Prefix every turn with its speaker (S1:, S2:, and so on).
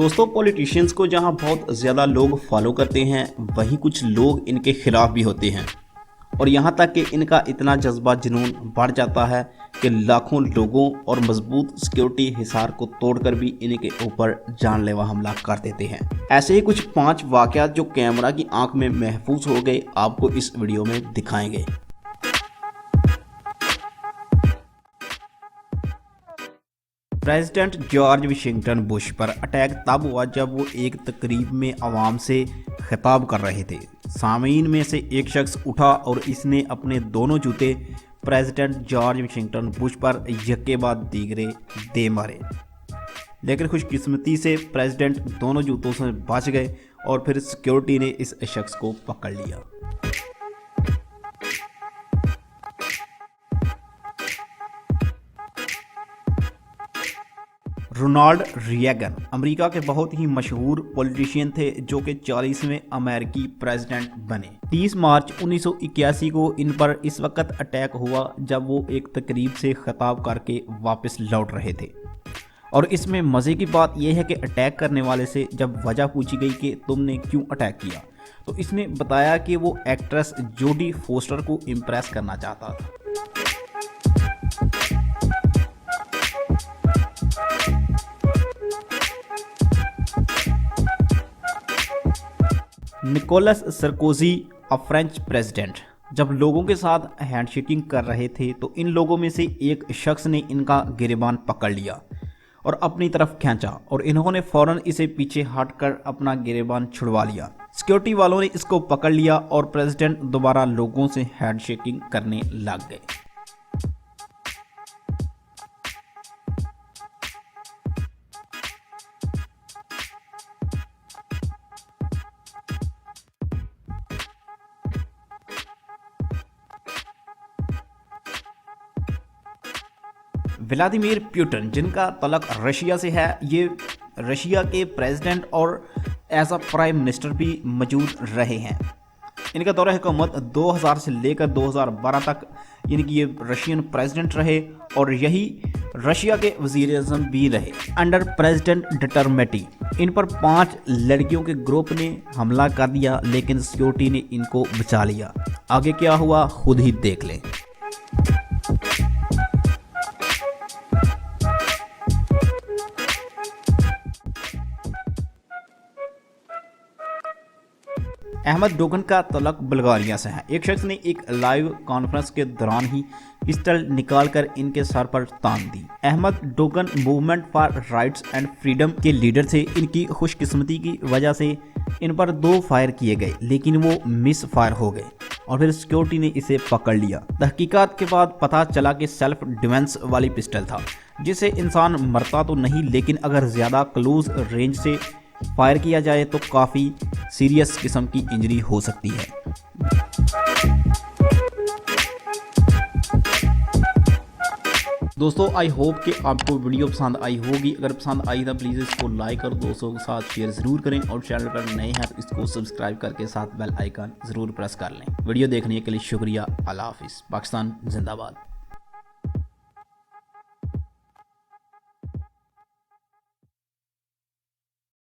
S1: दोस्तों, पॉलिटिशियंस को जहां बहुत ज़्यादा लोग फॉलो करते हैं, वहीं कुछ लोग इनके खिलाफ भी होते हैं और यहां तक कि इनका इतना जज्बा जुनून बढ़ जाता है कि लाखों लोगों और मजबूत सिक्योरिटी हिसार को तोड़कर भी इनके ऊपर जानलेवा हमला कर देते हैं। ऐसे ही कुछ 5 वाक़यात जो कैमरा की आंख में महफूज हो गए, आपको इस वीडियो में दिखाएंगे। प्रेसिडेंट जॉर्ज वाशिंगटन बुश पर अटैक तब हुआ जब वो एक तकरीब में आवाम से खिताब कर रहे थे। सामीन में से एक शख्स उठा और इसने अपने दोनों जूते प्रेसिडेंट जॉर्ज वाशिंगटन बुश पर यक्के बाद दीगरे दे मारे, लेकिन खुशकिस्मती से प्रेसिडेंट दोनों जूतों से बच गए और फिर सिक्योरिटी ने इस शख्स को पकड़ लिया। रोनाल्ड रीगन अमेरिका के बहुत ही मशहूर पॉलिटिशियन थे जो कि 40वें अमेरिकी प्रेसिडेंट बने। 30 मार्च 1981 को इन पर इस वक्त अटैक हुआ जब वो एक तकरीब से खिताब करके वापस लौट रहे थे। और इसमें मज़े की बात यह है कि अटैक करने वाले से जब वजह पूछी गई कि तुमने क्यों अटैक किया, तो इसने बताया कि वो एक्ट्रेस जोडी फोस्टर को इम्प्रेस करना चाहता था। Nicolas Sarkozy, a French president, जब लोगों के साथ हैंडशेकिंग कर रहे थे तो इन लोगों में से एक शख्स ने इनका गिरेबान पकड़ लिया और अपनी तरफ खींचा और इन्होंने फौरन इसे पीछे हटकर अपना गिरेबान छुड़वा लिया। सिक्योरिटी वालों ने इसको पकड़ लिया और प्रेसिडेंट दोबारा लोगों से हैंडशेकिंग करने लग गए। व्लादिमीर पुतिन, जिनका तल्लुक रशिया से है, ये रशिया के प्रेसिडेंट और एज अ प्राइम मिनिस्टर भी मौजूद रहे हैं। इनका दौरा हुकूमत 2000 से लेकर 2012 तक यानी कि ये रशियन प्रेसिडेंट रहे और यही रशिया के वज़ीर-ए-आज़म भी रहे अंडर प्रेसिडेंट डटरमेटी। इन पर 5 लड़कियों के ग्रुप ने हमला कर दिया, लेकिन सिक्योरिटी ने इनको बचा लिया। आगे क्या हुआ खुद ही देख लें। अहमद डोगन का तल्लुक बुल्गारिया से है। एक शख्स ने एक लाइव कॉन्फ्रेंस के दौरान ही पिस्टल निकालकर इनके सर पर तान दी। Ahmed Dogan movement for rights and freedom के लीडर थे। इनकी खुशकिस्मती की वजह से इन पर 2 फायर किए गए, लेकिन वो मिस फायर हो गए और फिर सिक्योरिटी ने इसे पकड़ लिया। तहकीकात के बाद पता चला कि सेल्फ डिफेंस वाली पिस्टल था, जिससे इंसान मरता तो नहीं, लेकिन अगर ज़्यादा क्लोज रेंज से फायर किया जाए तो काफ़ी सीरियस किस्म की इंजरी हो सकती है। दोस्तों, आई होप कि आपको वीडियो पसंद आई होगी। अगर पसंद आई तो प्लीज़ इसको लाइक और दोस्तों के साथ शेयर ज़रूर करें और चैनल पर नए हैं तो इसको सब्सक्राइब करके साथ बेल आइकन ज़रूर प्रेस कर लें। वीडियो देखने के लिए शुक्रिया। अल्लाह हाफिज़। पाकिस्तान जिंदाबाद।